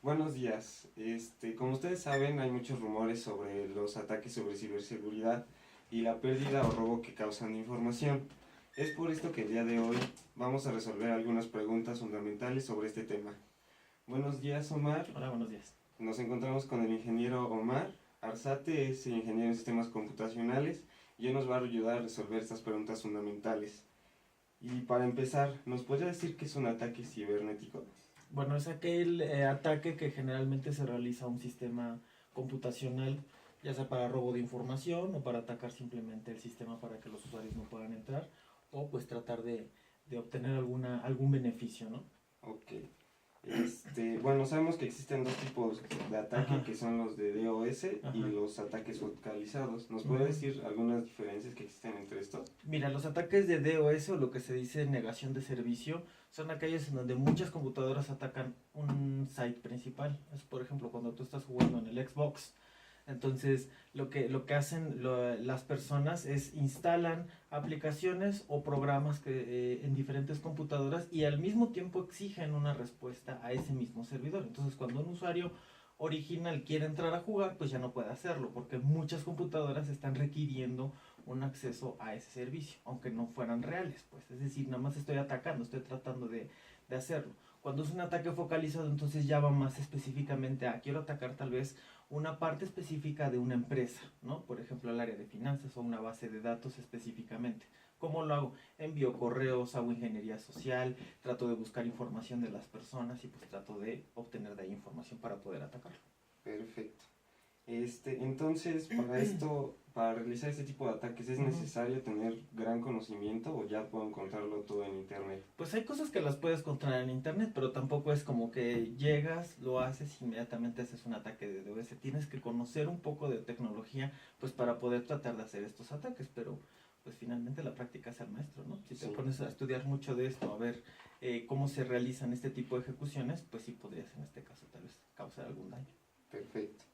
Buenos días. Como ustedes saben, hay muchos rumores sobre los ataques sobre ciberseguridad y la pérdida o robo que causan de información. Es por esto que el día de hoy vamos a resolver algunas preguntas fundamentales sobre este tema. Buenos días, Omar. Hola, buenos días. Nos encontramos con el ingeniero Omar Arzate, es ingeniero en sistemas computacionales y él nos va a ayudar a resolver estas preguntas fundamentales. Y para empezar, ¿nos podría decir qué es un ataque cibernético? Bueno, es aquel ataque que generalmente se realiza a un sistema computacional, ya sea para robo de información o para atacar simplemente el sistema para que los usuarios no puedan entrar o pues tratar de obtener algún beneficio, ¿no? Ok. Bueno, sabemos que existen dos tipos de ataque, Ajá, que son los de DOS y ajá. los ataques focalizados. ¿Nos puede Ujú. decir algunas diferencias que existen entre estos? Mira, los ataques de DOS o lo que se dice negación de servicio son aquellos en donde muchas computadoras atacan un site principal. Es por ejemplo cuando tú estás jugando en el Xbox. Entonces, lo que hacen las personas es instalan aplicaciones o programas en diferentes computadoras y al mismo tiempo exigen una respuesta a ese mismo servidor. Entonces, cuando un usuario original quiere entrar a jugar, pues ya no puede hacerlo porque muchas computadoras están requiriendo un acceso a ese servicio, aunque no fueran reales, pues. Es decir, nada más estoy atacando, estoy tratando de hacerlo. Cuando es un ataque focalizado, entonces ya va más específicamente a quiero atacar tal vez una parte específica de una empresa, ¿no? Por ejemplo, el área de finanzas o una base de datos específicamente. ¿Cómo lo hago? Envío correos, hago ingeniería social, trato de buscar información de las personas y pues trato de obtener de ahí información para poder atacarlo. Perfecto. Entonces, para realizar este tipo de ataques, ¿es Ujú. necesario tener gran conocimiento o ya puedo encontrarlo todo en internet? Pues hay cosas que las puedes encontrar en internet, pero tampoco es como que llegas, lo haces, inmediatamente haces un ataque de DOS. Tienes que conocer un poco de tecnología, pues para poder tratar de hacer estos ataques, pero pues finalmente la práctica es el maestro, ¿no? Si te Sí, pones a estudiar mucho de esto, a ver cómo se realizan este tipo de ejecuciones, pues sí podrías en este caso tal vez causar algún daño. perfecto.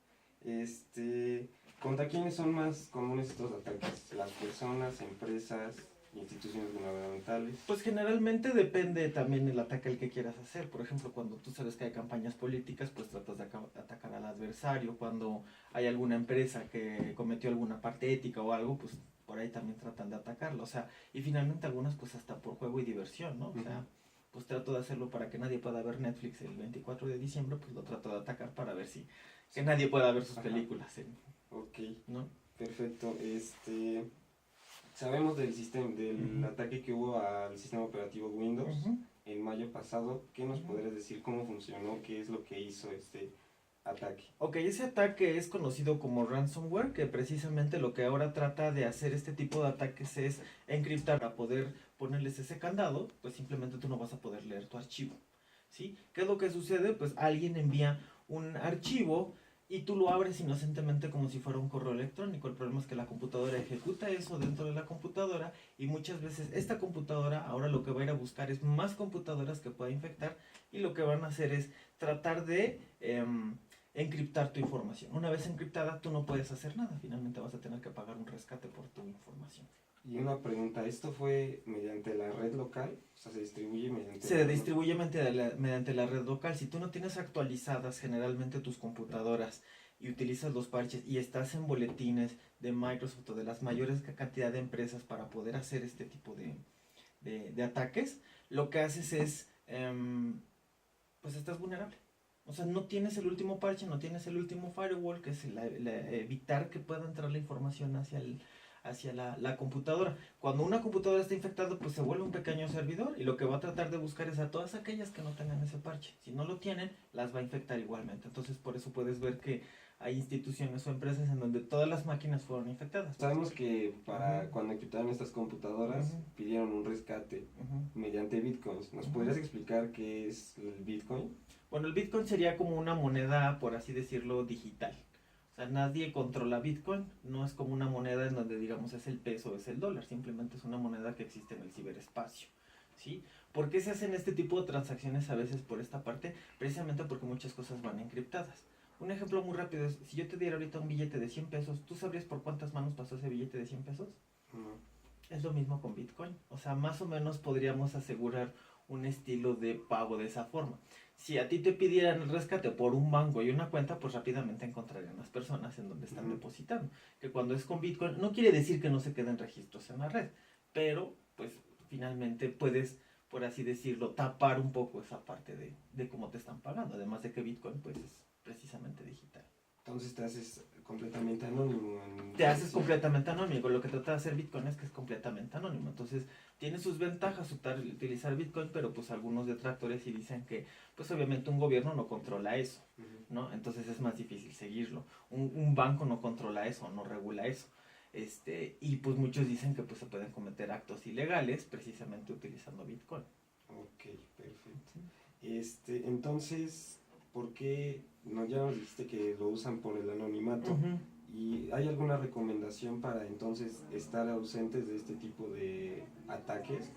¿Contra quiénes son más comunes estos ataques? ¿Las personas, empresas, instituciones gubernamentales? Pues generalmente depende también el ataque al que quieras hacer. Por ejemplo, cuando tú sabes que hay campañas políticas, pues tratas de atacar al adversario. Cuando hay alguna empresa que cometió alguna parte ética o algo, pues por ahí también tratan de atacarlo. O sea, y finalmente algunas pues hasta por juego y diversión, ¿no? O Ujú. sea, pues trato de hacerlo para que nadie pueda ver Netflix el 24 de diciembre, pues lo trato de atacar para ver si que nadie pueda ver sus Ajá, películas, ok, ¿no? perfecto. Sabemos del Ujú, ataque que hubo al sistema operativo Windows ujú, en mayo pasado. ¿Qué nos ujú. podrías decir cómo funcionó? ¿Qué es lo que hizo este ataque? Ok, ese ataque es conocido como ransomware, que precisamente lo que ahora trata de hacer este tipo de ataques es encriptar para poder ponerles ese candado, pues simplemente tú no vas a poder leer tu archivo, ¿sí? ¿Qué es lo que sucede? Pues alguien envía un archivo y tú lo abres inocentemente como si fuera un correo electrónico. El problema es que la computadora ejecuta eso dentro de la computadora y muchas veces esta computadora ahora lo que va a ir a buscar es más computadoras que pueda infectar y lo que van a hacer es tratar de encriptar tu información. Una vez encriptada, tú no puedes hacer nada. Finalmente vas a tener que pagar un rescate por tu información. Y una pregunta, ¿esto fue mediante la red local? O sea, ¿se distribuye mediante la Se red local? distribuye mediante la red local. Si tú no tienes actualizadas generalmente tus computadoras y utilizas los parches y estás en boletines de Microsoft o de las mayores cantidad de empresas para poder hacer este tipo de ataques, lo que haces es, pues estás vulnerable. O sea, no tienes el último parche, no tienes el último firewall, que es evitar que pueda entrar la información hacia la computadora. Cuando una computadora está infectada, pues se vuelve un pequeño servidor y lo que va a tratar de buscar es a todas aquellas que no tengan ese parche. Si no lo tienen, las va a infectar igualmente. Entonces, por eso puedes ver que hay instituciones o empresas en donde todas las máquinas fueron infectadas. Sabemos que Ujú, para cuando encriptaron estas computadoras ujú, pidieron un rescate ujú, mediante bitcoins. ¿Nos ujú. podrías explicar qué es el bitcoin? Bueno, el Bitcoin sería como una moneda, por así decirlo, digital. O sea, nadie controla Bitcoin, no es como una moneda en donde digamos es el peso, o es el dólar, simplemente es una moneda que existe en el ciberespacio, ¿sí? ¿Por qué se hacen este tipo de transacciones a veces por esta parte? Precisamente porque muchas cosas van encriptadas. Un ejemplo muy rápido es, si yo te diera ahorita un billete de 100 pesos, ¿tú sabrías por cuántas manos pasó ese billete de 100 pesos? No. Es lo mismo con Bitcoin. O sea, más o menos podríamos asegurar un estilo de pago de esa forma. Si a ti te pidieran el rescate por un banco y una cuenta, pues rápidamente encontrarían las personas en donde están depositando. Que cuando es con Bitcoin, no quiere decir que no se queden registros en la red, pero pues finalmente puedes, por así decirlo, tapar un poco esa parte de cómo te están pagando. Además de que Bitcoin pues es precisamente digital. Entonces te haces completamente anónimo. Te haces completamente anónimo. Lo que trata de hacer Bitcoin es que es completamente anónimo. Entonces, tiene sus ventajas utilizar Bitcoin, pero pues algunos detractores sí dicen que, pues obviamente un gobierno no controla eso, ¿no? Entonces es más difícil seguirlo. Un banco no controla eso, no regula eso. Y pues muchos dicen que pues se pueden cometer actos ilegales precisamente utilizando Bitcoin. Ok, perfecto. Entonces, ¿por qué no ya nos dijiste que lo usan por el anonimato? ¿Y hay alguna recomendación para entonces estar ausentes de este tipo de ataques?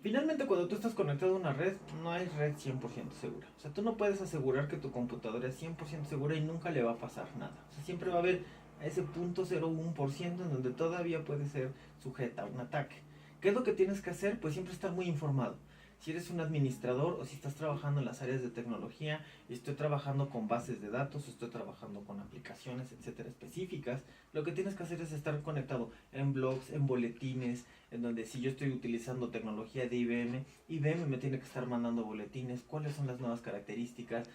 Finalmente, cuando tú estás conectado a una red, no hay red 100% segura. O sea, tú no puedes asegurar que tu computadora es 100% segura y nunca le va a pasar nada. O sea, siempre va a haber ese 0.01% en donde todavía puede ser sujeta a un ataque. ¿Qué es lo que tienes que hacer? Pues siempre estar muy informado. Si eres un administrador o si estás trabajando en las áreas de tecnología y estoy trabajando con bases de datos, o estoy trabajando con aplicaciones, etcétera, específicas, lo que tienes que hacer es estar conectado en blogs, en boletines, en donde si yo estoy utilizando tecnología de IBM me tiene que estar mandando boletines, cuáles son las nuevas características,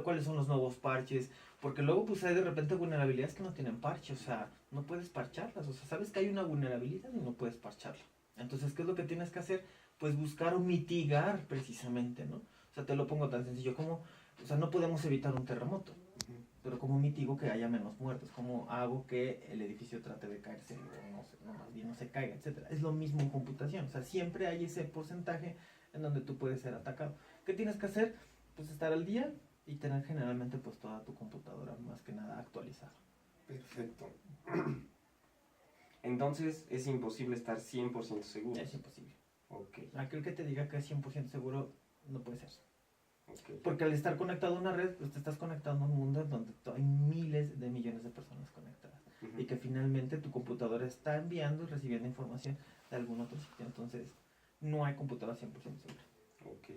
cuáles son los nuevos parches, porque luego pues hay de repente vulnerabilidades que no tienen parche, o sea, no puedes parcharlas, o sea, sabes que hay una vulnerabilidad y no puedes parcharla. Entonces, ¿qué es lo que tienes que hacer? Pues buscar o mitigar precisamente, ¿no? O sea, te lo pongo tan sencillo como, o sea, no podemos evitar un terremoto, pero ¿cómo mitigo que haya menos muertos? ¿Cómo hago que el edificio trate de caerse o más bien no se caiga, etcétera? Es lo mismo en computación, o sea, siempre hay ese porcentaje en donde tú puedes ser atacado. ¿Qué tienes que hacer? Pues estar al día y tener generalmente pues toda tu computadora más que nada actualizada. Perfecto. Entonces es imposible estar 100% seguro. Es imposible. Ok. Aquel que te diga que es 100% seguro no puede ser. Okay. Porque al estar conectado a una red, pues te estás conectando a un mundo en donde hay miles de millones de personas conectadas. Y que finalmente tu computadora está enviando y recibiendo información de algún otro sitio. Entonces, no hay computadora 100% segura. Ok.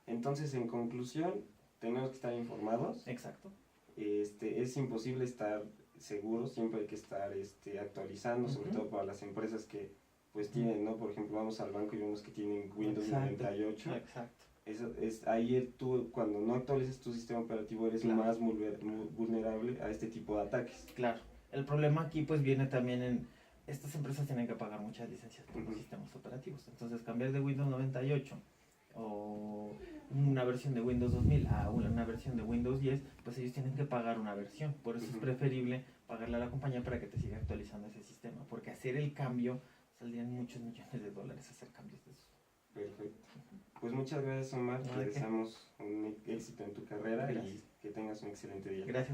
Entonces, en conclusión, tenemos que estar informados. Exacto. Es imposible estar seguro, siempre hay que estar actualizando, sobre todo para las empresas que pues tienen, ¿no? Por ejemplo, vamos al banco y vemos que tienen Windows 98. Exacto. Eso es, ahí tú, cuando no actualizas tu sistema operativo, eres más vulnerable a este tipo de ataques. Claro. El problema aquí pues viene también en, estas empresas tienen que pagar muchas licencias por los sistemas operativos. Entonces cambiar de Windows 98 o una versión de Windows 2000 a una versión de Windows 10, pues ellos tienen que pagar una versión. Por eso es preferible pagarle a la compañía para que te siga actualizando ese sistema. Porque hacer el cambio saldrían muchos millones de dólares hacer cambios de esos. Perfecto. Pues muchas gracias, Omar. Te deseamos un éxito en tu carrera y que tengas un excelente día. Gracias.